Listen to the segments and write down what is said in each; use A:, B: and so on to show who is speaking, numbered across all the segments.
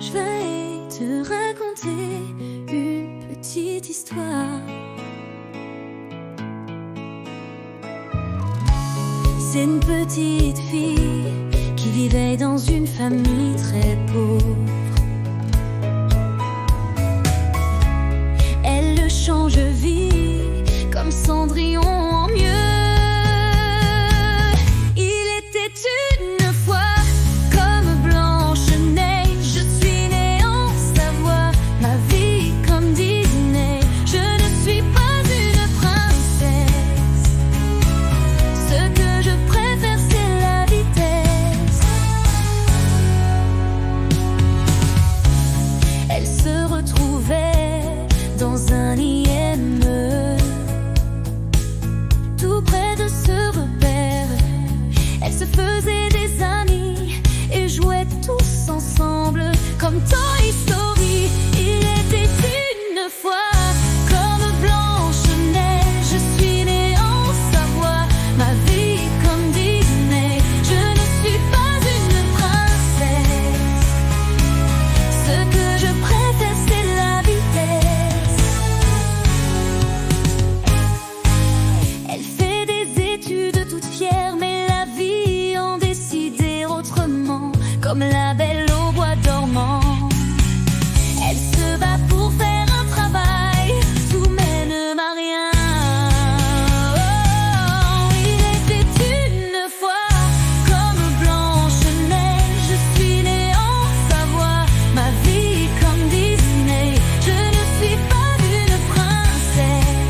A: Je vais te raconter une petite histoire. C'est une petite fille qui vivait dans une famille très pauvre. Elle le change vie comme Cendrillon en mieux. Il était une fois comme Blanche-Neige. Je suis née en Savoie, ma vie comme Disney. Je ne suis pas une princesse. Ce que je préfère, c'est la vitesse. Elle se retrouvait dans un IME, tout près de ce repère. Elle se faisait des amis et jouait tous ensemble comme Toy Story. Il était une fois comme Blanche-Neige. Je suis née en Savoie, ma vie comme Disney. Je ne suis pas une princesse. Ce que je préfère, c'est la vitesse. Elle fait des études toute fière, mais la vie en décidait autrement, comme la belle au bois dormant. Elle se bat pour faire un travail, tout mène à rien. Oh, il était une fois comme Blanche-Neige. Je suis née en Savoie, ma vie comme Disney. Je ne suis pas une princesse.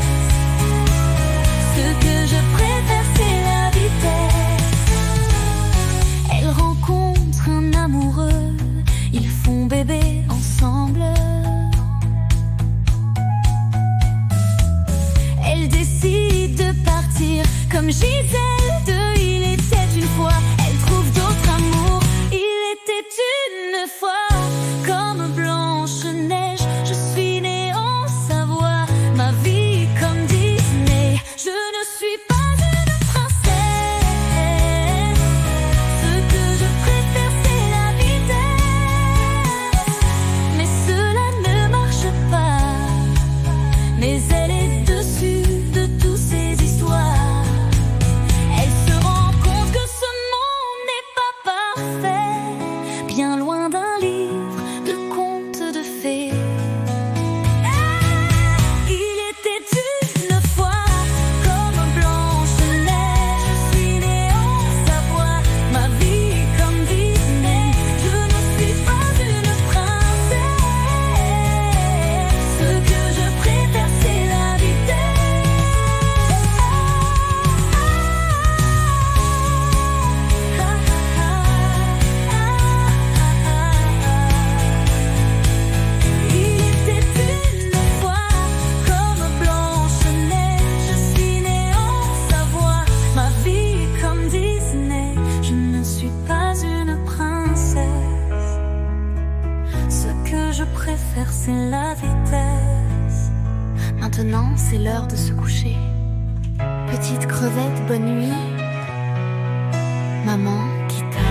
A: Ce que je préfère, c'est la vitesse. Elle rencontre un amoureux, ils font bébé ensemble. Elle décide de partir comme Gisèle de Il était une fois. Elle trouve d'autres amours. Il était une fois comme Blanche-Neige. Je suis née en Savoie, ma vie comme Disney. Je ne suis pas une princesse. Ce que je préfère, c'est la vitesse. Mais cela ne marche pas. Mais elle est dessus de toutes ces histoires. Elle se rend compte que ce monde n'est pas parfait, bien loin d'un livre de contes de fées. Il était une fois comme Blanche-Neige. Je suis née en Savoie, ma vie comme Disney. Je ne suis pas une princesse. Ce que je préfère, c'est la vitesse. Il était une fois comme Blanche-Neige. Je suis née en Savoie, ma vie comme Disney. Je ne suis pas une princesse. Ce que je préfère, c'est la vitesse. Maintenant, c'est l'heure de se coucher. Petite crevette, bonne nuit. Maman qui t'a